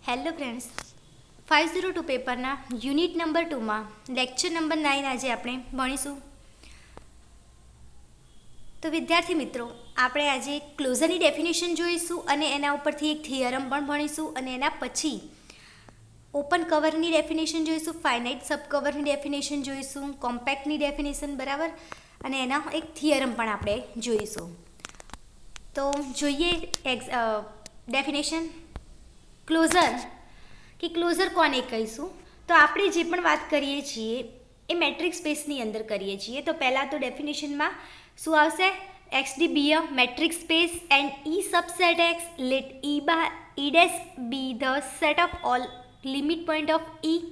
Hello friends, 502 પેપરના unit number 2માં lecture number 9 આજે આપણે ભણીશું. તો વિદ્યાર્થી મિત્રો, આપણે આજે ક્લોઝરની ડેફિનેશન જોઈશું અને એના ઉપરથી એક થિયરમ પણ ભણીશું અને એના પછી ઓપન કવરની ડેફિનેશન જોઈશું, ફાઇનાઇટ સબ કવરની ડેફિનેશન જોઈશું, કોમ્પેક્ટની ડેફિનેશન બરાબર, અને એના એક થિયરમ પણ આપણે જોઈશું. તો જોઈએ ડેફિનેશન. ક્લોઝર કે ક્લોઝર કોને કહીશું? તો આપણે જે પણ વાત કરીએ છીએ એ મેટ્રિક સ્પેસની અંદર કરીએ છીએ. તો પહેલાં તો ડેફિનેશનમાં શું આવશે? X d be a metric space and E subset X let E dash be the set of all limit point of E,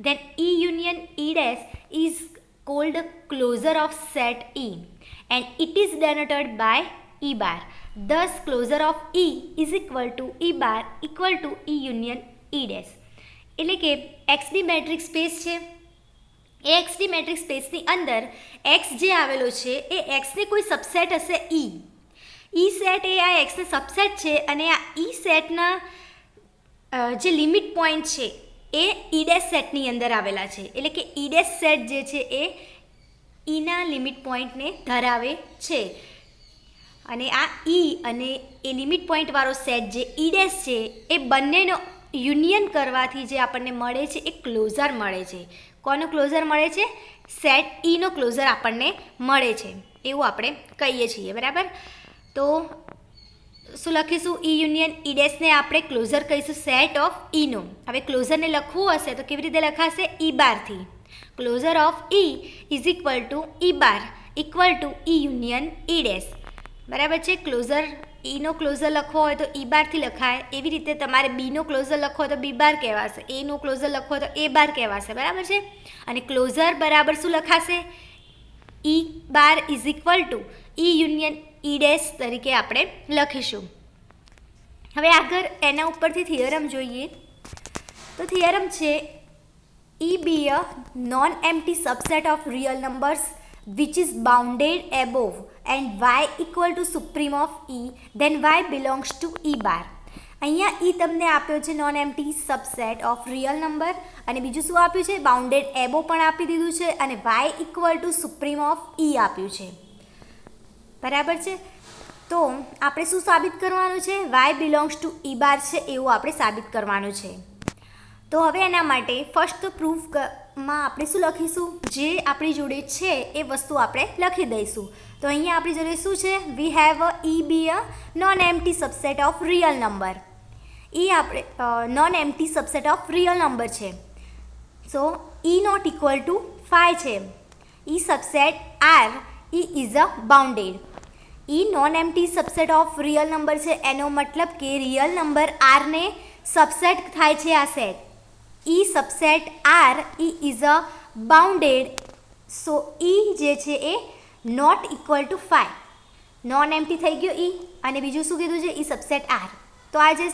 then E union E dash is called closure of set E and it is denoted by E bar. Thus closure of E is equal to E bar equal to E union E dash. એટલે કે XD metric space છે, એ XD metric સ્પેસની અંદર X જે આવેલો છે એ Xને કોઈ subset હશે ઈ set, એ આ Xને સબસેટ છે અને આ ઈ સેટના જે લિમિટ પોઈન્ટ છે એ ઈ ડેશ સેટની અંદર આવેલા છે. એટલે કે ઈ ડેશ સેટ જે છે એ ઈના લિમિટ પોઈન્ટને ધરાવે છે અને આ ઈ અને એ લિમિટ પોઈન્ટવાળો સેટ જે ઈ ડેશ છે એ બંનેનો યુનિયન કરવાથી જે આપણને મળે છે એ ક્લોઝર મળે છે. કોનો ક્લોઝર મળે છે? સેટ ઈનો ક્લોઝર આપણને મળે છે એવું આપણે કહીએ છીએ, બરાબર. તો શું લખીશું? ઈ યુનિયન ઈ ડેશને આપણે ક્લોઝર કહીશું સેટ ઓફ ઈનો. હવે ક્લોઝરને લખવું હશે તો કેવી રીતે લખાશે? ઈ બારથી. Closure of E is equal to E bar equal to E union E dash, બરાબર છે. ક્લોઝર ઈનો ક્લોઝર લખવો હોય તો ઈ બારથી લખાય, એવી રીતે તમારે બીનો ક્લોઝર લખવો હોય તો બી બાર કહેવાશે, એનો ક્લોઝર લખવો હોય તો એ બાર કહેવાશે, બરાબર છે. અને ક્લોઝર બરાબર શું લખાશે? E bar is equal to E union E dash તરીકે આપણે લખીશું. હવે આગળ એના ઉપરથી થિયરમ જોઈએ. તો થિયરમ છે E be a non-empty subset of real numbers which is bounded above and y equal to supreme of E, then y belongs to E bar. અહીંયા E તમને આપ્યો છે non empty subset of real number, અને બીજું શું આપ્યું છે? Bounded એબો પણ આપી દીધું છે અને y equal to supremum of E આપ્યું છે, બરાબર છે. તો આપણે શું સાબિત કરવાનું છે? y બિલોંગ્સ ટુ E બાર છે એવું આપણે સાબિત કરવાનું છે. તો હવે એના માટે ફર્સ્ટ પ્રૂફમાં આપણે શું લખીશું? જે આપણી જોડે છે એ વસ્તુ આપણે લખી દઈશું. તો અહીંયા આપણી જોડે શું છે? We have a E be a non empty subset of real number. એ આપણે non empty subset of real number છે. So E not equal to 5 છે. E subset R E is a bounded. E non empty subset of real number છે, એનો મતલબ કે real number આરને subset થાય છે આ set. E subset R E is a bounded. So E જે છે એ not equal to 5. Non empty થઈ ગયો ઈ, અને બીજું શું કીધું છે? E subset R. તો આ જે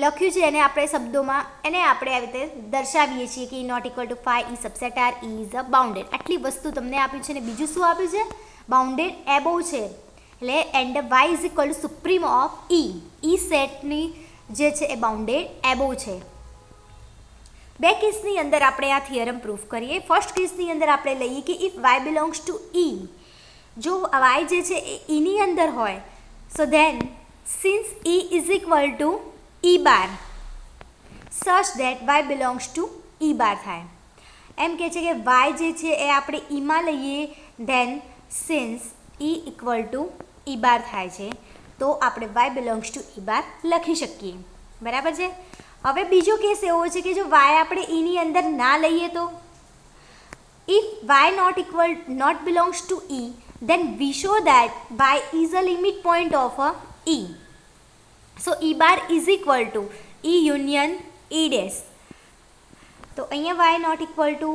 લખ્યું છે એને આપણે શબ્દોમાં એને આપણે આવી રીતે દર્શાવીએ છીએ કે E not equal to 5, E subset R, E is a bounded. આટલી વસ્તુ તમને આપ્યું છે. અને બીજું શું આપ્યું છે? બાઉન્ડેડ એબો છે. એટલે and y is equal to supremum of E. E સેટની જે છે એ બાઉન્ડેડ એબો છે. બે કેસની અંદર આપણે આ થિયરમ પ્રૂફ કરીએ. ફર્સ્ટ કેસની અંદર આપણે લઈએ કે if y belongs to E, જો વાય જે છે એ ઈની અંદર હોય, so then since E is equal to E bar such that y belongs to E bar થાય. એમ કહે છે કે વાય જે છે એ આપણે ઈમાં લઈએ, then since E equal to E bar થાય છે, તો આપણે y belongs to E bar લખી શકીએ, બરાબર છે. હવે બીજો કેસ એવો છે કે જો વાય આપણે ઈની અંદર ના લઈએ તો if y not belongs to E, then we show that y is a limit point of a E. So E bar is equal to E union E dash. તો અહીંયા y not equal to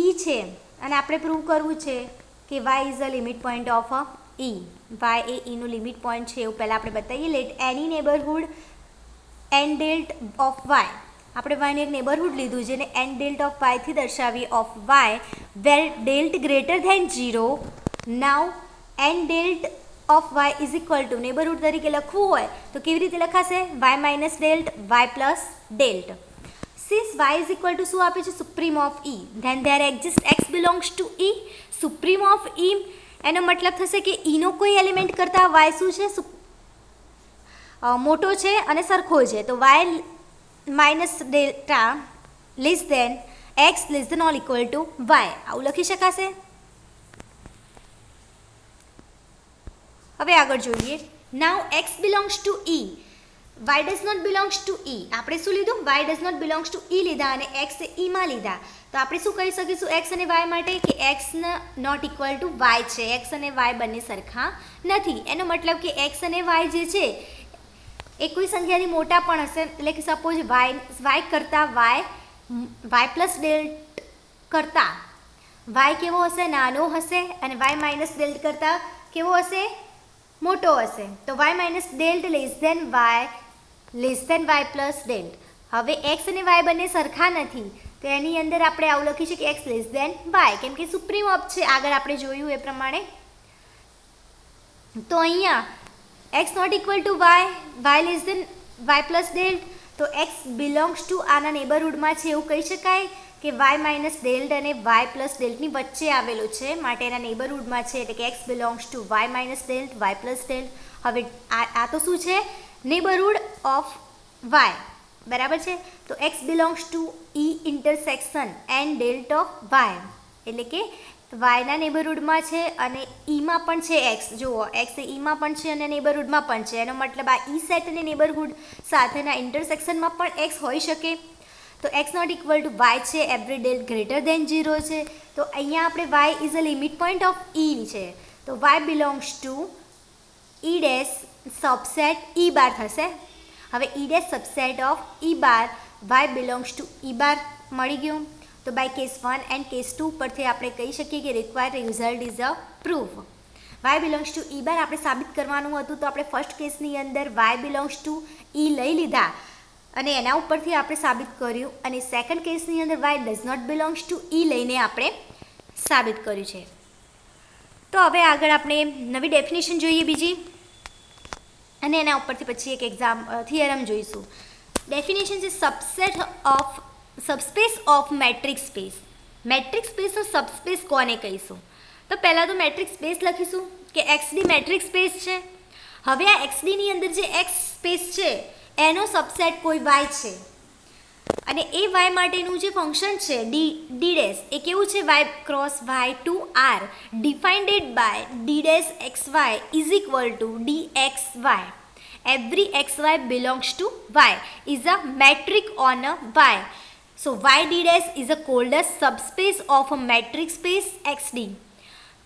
E છે અને આપણે prove કરવું છે કે y is a limit point of a E. y એ ઈનું લિમિટ પોઈન્ટ છે એવું પહેલાં આપણે બતાવીએ. લેટ એની neighbourhood N delta of y. આપણે વાયને એક નેબરહુડ લીધું જેને એન ડેલ્ટ ઓફ વાયથી દર્શાવી of Y where delta greater than 0. Now N delta of Y is equal to neighbourhood તરીકે લખવું હોય તો કેવી રીતે લખાશે? Y minus delta Y plus delta. Since Y is equal to શું આપે છે? Supreme of E. Then there exist X belongs to E. Supreme of E એનો મતલબ થશે કે ઈનો કોઈ એલિમેન્ટ કરતાં વાય શું છે? મોટો છે અને સરખો છે. તો Y minus delta less than X less than or equal to Y, આવું લખી શકાશે. હવે આગળ જોઈએ. Now X belongs to E, Y does not belongs to E. આપણે શું લીધું? Y does not belongs to E લીધા અને એક્સ એ ઈમાં લીધા. તો આપણે શું કહી શકીશું એક્સ અને વાય માટે? કે x not equal to Y છે. એક્સ અને વાય બંને સરખા નથી. એનો મતલબ કે એક્સ અને વાય જે છે એ કોઈ સંખ્યાથી મોટા પણ હશે. એટલે કે સપોઝ વાય કરતાં વાય પ્લસ ડેલ્ટ કરતાં વાય કેવો હશે? નાનો હશે. અને વાય માઇનસ ડેલ્ટ કરતાં કેવો હશે? મોટો હશે. તો Y minus delta less than Y plus delta. હવે એક્સ અને વાય બંને સરખા નથી તો એની અંદર આપણે આવું લખીશું કે એક્સ લેસ દેન વાય, કેમ કે સુપ્રીમ ઓફ છે. આગળ આપણે જોયું એ પ્રમાણે. તો અહીંયા X not equal to Y less than Y plus delta. તો એક્સ બિલોંગ્સ ટુ આના નેબરહુડમાં છે એવું કહી શકાય કે વાય માઇનસ ડેલ્ટ અને વાય પ્લસ ડેલ્ટની વચ્ચે આવેલું છે, માટે એના નેબરહુડમાં છે. એટલે કે X belongs to Y minus delta Y plus delta. હવે આ તો શું છે? નેબરહુડ ઓફ વાય, બરાબર છે. તો X belongs to E intersection and delta of Y, એટલે કે વાયના નેબરહુડમાં છે અને ઈમાં પણ છે એક્સ. જુઓ એક્સ એ ઈમાં પણ છે અને નેબરહુડમાં પણ છે. એનો મતલબ આ ઈ સેટ અને નેબરહુડ સાથેના ઇન્ટરસેક્શનમાં પણ એક્સ હોઈ શકે. તો X not equal to Y છે, એવરી ડેલ્ટ ગ્રેટર દેન 0 છે. તો અહીંયા આપણે Y is a limit point of E છે. તો Y belongs to E dash subset E bar થશે. હવે E dash subset of E bar Y belongs to E bar મળી ગયું. તો બાય કેસ 1 એન્ડ કેસ 2 પરથી આપણે કહી શકીએ કે required result is a proof. Y belongs to E bar આપણે સાબિત કરવાનું હતું તો આપણે ફર્સ્ટ કેસની અંદર વાય બિલોંગ્સ ટુ ઈ લઈ લીધા અને એના ઉપરથી આપણે સાબિત કર્યું. અને સેકન્ડ કેસની અંદર Y does not belongs to E લઈને આપણે સાબિત કર્યું છે. તો હવે આગળ આપણે નવી ડેફિનેશન જોઈએ બીજી, અને એના ઉપરથી પછી એક થિયરમ જોઈશું. ડેફિનેશન છે subspace of metric space. Metric સ્પેસનો સબસ્પેસ કોને કહીશું? તો પહેલાં તો મેટ્રિક સ્પેસ લખીશું કે એક્સડી મેટ્રિક સ્પેસ છે. હવે આ એક્સડીની અંદર જે એક્સ સ્પેસ છે એનો સબસેટ કોઈ વાય છે અને એ વાય માટેનું જે ફંક્શન છે ડી ડેશ એ કેવું છે? Y cross Y to R defined by d dash x Y is equal to D x y. Every xy belongs to y is a metric on a y. So y d dash is a called as subspace of a metric space xd.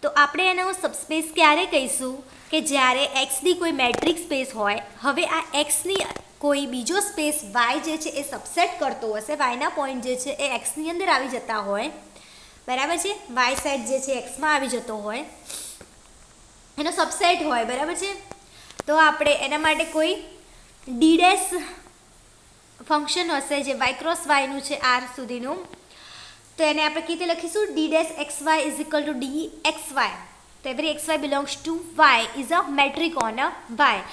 તો આપણે એનો subspace ક્યારે કહીશું? કે જ્યારે xd કોઈ metric space હોય. હવે આ xની કોઈ બીજો સ્પેસ y જે છે એ સબસેટ કરતો હશે, yના પોઈન્ટ જે છે એ xની અંદર આવી જતા હોય, બરાબર છે. y સેટ જે છે xમાં આવી જતો હોય, એનો સબસેટ હોય, બરાબર છે. તો આપણે એના માટે કોઈ ડી ડેશ ફંક્શન હશે જે વાય ક્રોસ વાયનું છે આર સુધીનું. તો એને આપણે કેવી રીતે લખીશું? D dash x Y is equal to D x Y. તો every X Y belongs to Y is a metric on a Y.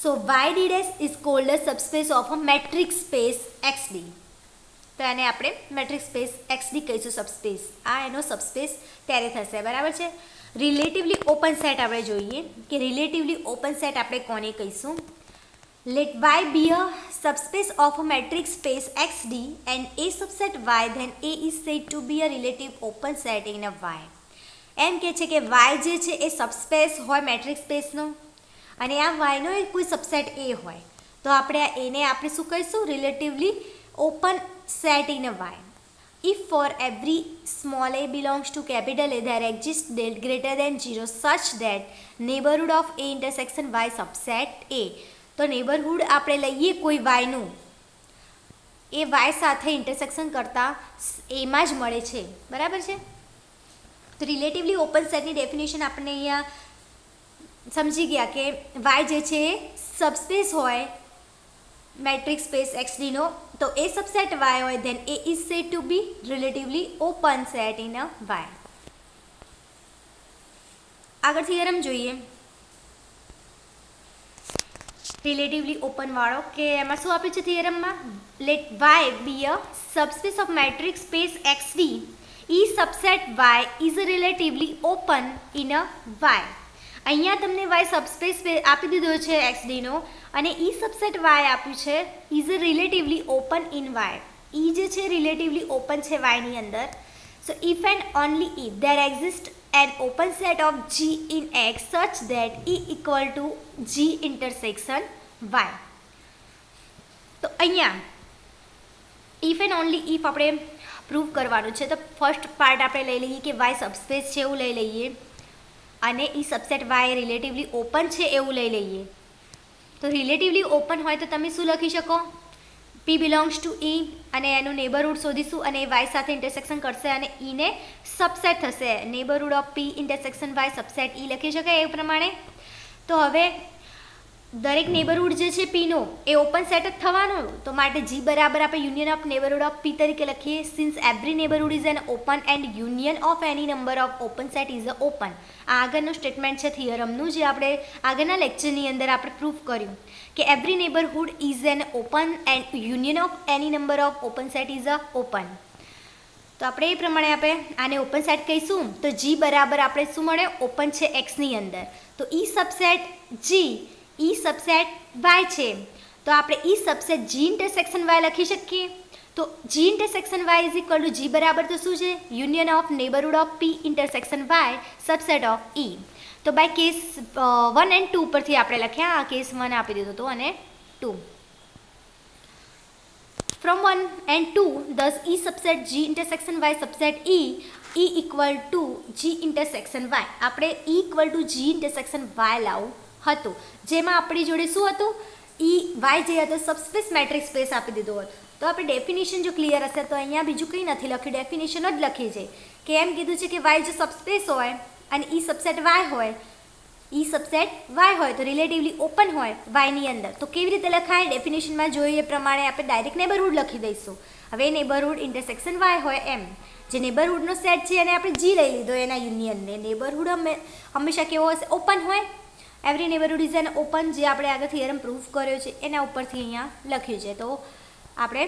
So Y D dash is called a subspace of a metric space X D. તો એને આપણે metric space એક્સડી કહીશું subspace. આ એનો subspace ત્યારે થશે, બરાબર છે. રિલેટિવલી ઓપન સેટ આપણે જોઈએ કે રિલેટિવલી ઓપન સેટ આપણે કોને કહીશું? Let Y be a subspace of a metric space XD and E subset Y then E is said to be a relative open set in a Y. એમ કે છે કે વાય જે છે એ સબસ્પેસ હોય મેટ્રિક સ્પેસનો અને આ વાયનો કોઈ સબસેટ એ હોય તો આપણે આ એને આપણે શું કહીશું? Relatively open set in a Y. If for every small a belongs to capital A there exists del greater than 0 such that neighborhood of A intersection Y subset A. તો નેબરહુડ આપણે લઈએ કોઈ વાયનું, એ વાય સાથે intersection કરતાં એમાં જ મળે છે, બરાબર છે. તો રિલેટિવલી ઓપન સેટની ડેફિનેશન આપણે અહીંયા સમજી ગયા કે વાય જે છે એ સબસ્પેસ હોય મેટ્રિક સ્પેસ XDનો, તો એ સબસેટ y હોય then E is said to be relatively open set in a y. આગળ થિયરમ જોઈએ. રિલેટિવલી ઓપન વાળો કે એમાં શું આપ્યું છે થિયરમમાં, let Y be a subspace of metric space XD, E subset Y is relatively open in a Y. અહીંયા તમને વાય સબસ્પેસ આપી દીધો છે XD નો, અને ઈ સબસેટ વાય આપ્યું છે is relatively open in Y. E જે છે રિલેટિવલી ઓપન છે વાયની અંદર. So if and only if there exists an open set of G in X such that E equal to G intersection Y. તો અહીંયા if and only if આપણે prove કરવાનું છે. તો ફર્સ્ટ પાર્ટ આપણે લઈ લઈએ કે વાય સબસ્પેસ છે એવું લઈ લઈએ, અને ઈ સબસેટ વાય રિલેટિવલી ઓપન છે એવું લઈ લઈએ. તો રિલેટિવલી ઓપન હોય તો તમે શું લખી શકો, P બિલોંગ્સ ટુ E, અને એનું નેબરહુડ શોધીશું અને વાય સાથે ઇન્ટરસેક્શન કરશે અને ઈને સબસેટ થશે. Neighbourhood of P intersection Y subset E લખી શકાય એ પ્રમાણે. તો હવે દરેક નેબરહુડ જે છે P નો એ ઓપન સેટ જ થવાનો. તો માટે G બરાબર આપણે union of neighbourhood of P તરીકે લખીએ. Since every neighbourhood is an open end union of any number of open set is a open. આ આગળનું સ્ટેટમેન્ટ છે થિયરમનું, જે આપણે આગળના લેક્ચરની અંદર આપણે પ્રૂફ કર્યું કે every neighbourhood is an open end union of any number of open set is a open. તો આપણે એ પ્રમાણે આપણે આને ઓપન સેટ કહીશું. તો G બરાબર આપણે શું મળે, ઓપન છે Xની અંદર. તો ઈ સબસેટ G ઈ સબસેટ Y છે, તો આપણે ઈ સબસેટ G ઇન્ટરસેક્શન Y લખી શકીએ. તો G intersection Y is equal to G બરાબર તો શું છે, union of neighbourhood of P intersection Y subset of E. તો બાય કેસ 1 એન્ડ 2 પરથી આપણે લખ્યા. આ કેસ 1 આપી દીધો હતો અને 2. From 1 and 2, thus E subset G intersection Y subset E equal to G intersection Y. આપણે E equal to G intersection Y લાવવું હતું, જેમાં આપણી જોડે શું હતું, E Y જે હતો સબસ્પેસ મેટ્રિક સ્પેસ આપી દીધો હોત. તો આપણે ડેફિનેશન જો ક્લિયર હશે તો અહીંયા બીજું કંઈ નથી લખ્યું, ડેફિનેશન જ લખી છે કે એમ કીધું છે કે Y જો સબસ્પેસ હોય અને E સબસેટ Y હોય, ઈ સબસેટ Y હોય તો રિલેટિવલી ઓપન હોય વાયની અંદર. તો કેવી રીતે લખાય, ડેફિનેશનમાં જોઈએ પ્રમાણે આપણે ડાયરેક્ટ નેબરહુડ લખી દઈશું. હવે નેબરહુડ ઇન્ટરસેક્શન Y હોય એમ, જે નેબરહુડનો સેટ છે અને આપણે G લઈ લીધો એના યુનિયનને. નેબરહુડ હંમેશા કેવો હશે, ઓપન હોય. Every neighbourhood is an open, જે આપણે આગળ થિયરમ પ્રૂફ કર્યો છે એના ઉપરથી અહીંયા લખ્યું છે. તો આપણે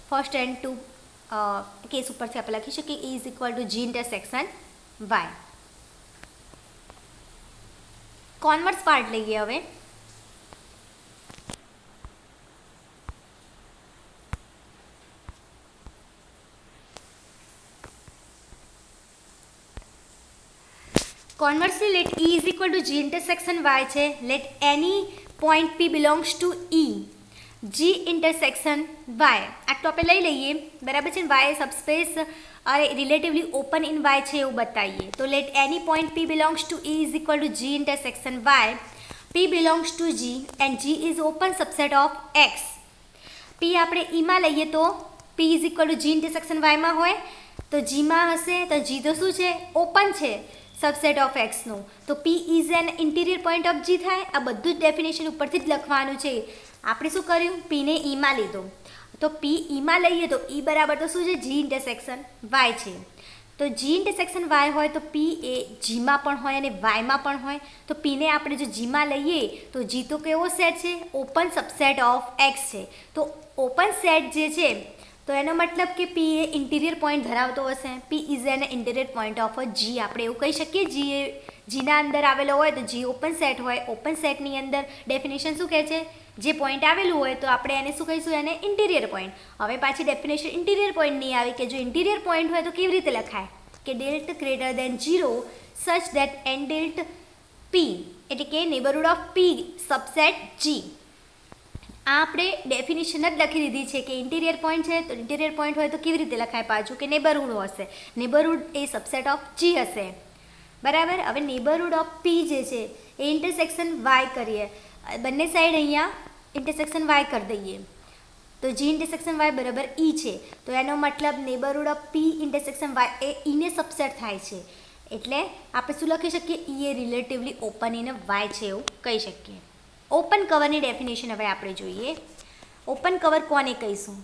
ફર્સ્ટ એન્ડ 2 કેસ ઉપરથી આપણે લખી શકીએ E is equal to G intersection Y. Converse part લઈએ હવે. Conversely let E is equal to G intersection Y છે. Let any point P belongs to E G intersection Y. આ તો આપણે લઈ લઈએ બરાબર છે ને, Y સબસ્પેસ અરે રિલેટિવલી ઓપન ઇન Y છે એવું બતાવીએ. તો let any point P belongs to E is equal to G intersection Y. P belongs to G and G is open subset of X. P આપણે E માં લઈએ તો P is equal to G intersection Y માં હોય, તો G માં હશે તો G તો શું છે, ઓપન છે સબસેટ ઓફ X નું. તો P is an interior point of G થાય. આ બધું જ ડેફિનેશન ઉપરથી જ લખવાનું છે. આપણે શું કર્યું, P ને E માં લીધો. તો P E માં લઈએ તો E બરાબર તો શું છે, G ઇન્ટરસેક્શન Y છે. તો G ઇન્ટરસેક્શન Y હોય તો P એ G માં પણ હોય અને Y માં પણ હોય. તો P ને આપણે જો G માં લઈએ તો G તો કેવો સેટ છે, ઓપન સબસેટ ઓફ X છે. તો ઓપન સેટ જે છે તો એનો મતલબ કે P એ ઇન્ટિરિયર પોઈન્ટ ધરાવતો હશે. P is an interior point of G. આપણે એવું કહી શકીએ G એ Gના અંદર આવેલો હોય તો G ઓપન સેટ હોય. ઓપન સેટની અંદર ડેફિનેશન શું કહે છે, જે પોઈન્ટ આવેલું હોય તો આપણે એને શું કહીશું, એને ઇન્ટિરિયર પોઈન્ટ. હવે પાછી ડેફિનેશન ઇન્ટિરિયર પોઈન્ટ નહીં આવી કે જો ઇન્ટિરિયર પોઈન્ટ હોય તો કેવી રીતે લખાય કે ડેલ્ટ ગ્રેટર દેન 0 સચ દેટ એન ડેલ્ટ P, એટલે કે neighbourhood of P subset G. આ આપણે ડેફિનેશન જ લખી દીધી છે કે ઇન્ટિરિયર પોઈન્ટ છે તો ઇન્ટિરિયર પોઈન્ટ હોય તો કેવી રીતે લખાય પાછું કે નેબરહુડ હશે. Neighbourhood A subset of G હશે બરાબર. હવે નેબરહુડ ઓફ P જે છે એ ઇન્ટરસેક્શન Y કરીએ, બંને સાઈડ અહીંયા ઇન્ટરસેક્શન Y કરી દઈએ તો G ઇન્ટરસેક્શન Y બરાબર E છે. તો એનો મતલબ neighbourhood of P intersection Y A E ને સબસેટ થાય છે. એટલે આપણે શું લખી શકીએ, E A relatively open in Y છે એવું કહી શકીએ. ઓપન કવરની ડેફિનેશન હવે આપણે જોઈએ. ઓપન કવર કોને કહીશું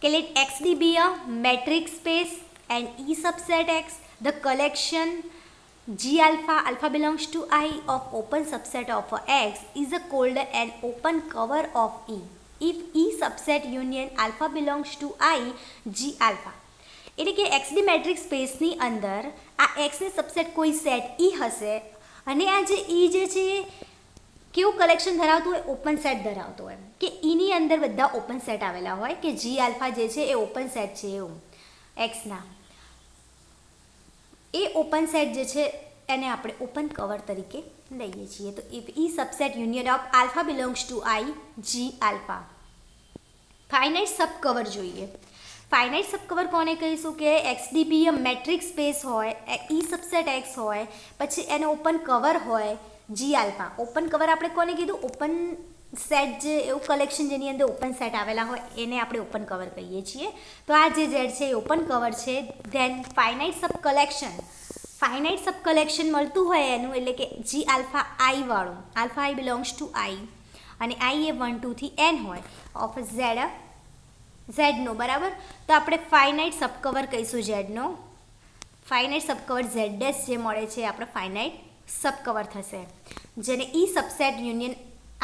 કે late XD be a metric space and E subset X the collection G alpha, alpha belongs to I of open subset of X is called an open cover of E. If E subset union alpha belongs to I, G alpha. એટલે કે XD matrix સ્પેસની અંદર આ એક્સની subset કોઈ set E હશે અને આ જે E જે છે કેવું કલેક્શન ધરાવતું હોય, ઓપન સેટ ધરાવતું હોય કે એની અંદર બધા ઓપન સેટ આવેલા હોય કે G આલ્ફા જે છે એ ઓપન સેટ છે એવું એક્સના એ ઓપન સેટ જે છે એને આપણે ઓપન કવર તરીકે લઈએ છીએ. તો if E subset union of alpha belongs to I G alpha. Finite sub cover જોઈએ. ફાઇનાઇટ સબ કવર કોને કહીશું કે XDB મેટ્રિક્સ સ્પેસ હોય, ઈ સબસેટ એક્સ હોય, પછી એને ઓપન કવર હોય જી આલ્ફા. ઓપન કવર આપણે કોને કીધું? ઓપન સેટ જે એવું કલેક્શન જેની અંદર ઓપન સેટ આવેલા હોય એને આપણે ઓપન કવર કહીએ છીએ. તો આ જે ઝેડ છે એ ઓપન કવર છે. ધેન ફાઇનાઇટ સબ કલેક્શન. ફાઇનાઇટ સબ કલેક્શન મળતું હોય એનું એટલે કે જી આલ્ફા આઈ વાળું. આલ્ફા આઈ બિલોંગ્સ ટુ આઈ અને આઈ એ 1 2 થી n હોય ઓફ ઝેડનો બરાબર. તો આપણે ફાઇનાઇટ સબ કવર કહીશું ઝેડનો. ફાઇનાઇટ સબ કવર ઝેડ ડેશ જે મળે છે આપણે ફાઇનાઇટ સબ કવર થશે જેને E subset union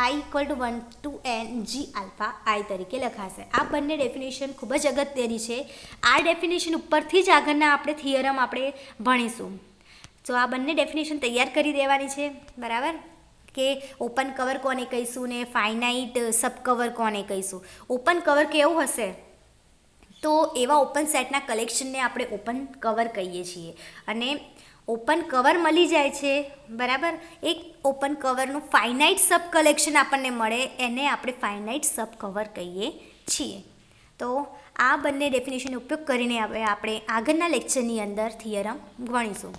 I equal to 1 to n G alpha I તરીકે લખાશે. આ બંને ડેફિનેશન ખૂબ જ અગત્યની છે. આ ડેફિનેશન ઉપરથી જ આગળના આપણે થિયરમ આપણે ભણીશું. તો આ બંને ડેફિનેશન તૈયાર કરી દેવાની છે બરાબર કે ઓપન કવર કોને કહીશું ને ફાઇનાઇટ સબ કવર કોને કહીશું. ઓપન કવર કેવું હશે? તો એવા ઓપન સેટના કલેક્શનને આપણે ઓપન કવર કહીએ છીએ અને ઓપન કવર મળી જાય છે બરાબર. એક ઓપન કવરનું ફાઇનાઇટ સબ કલેક્શન આપણને મળે એને આપણે ફાઇનાઇટ સબ કવર કહીએ છીએ. તો આ બંને ડેફિનેશનનો ઉપયોગ કરીને આપણે આગળના લેક્ચરની અંદર થિયરમ ભણીશું.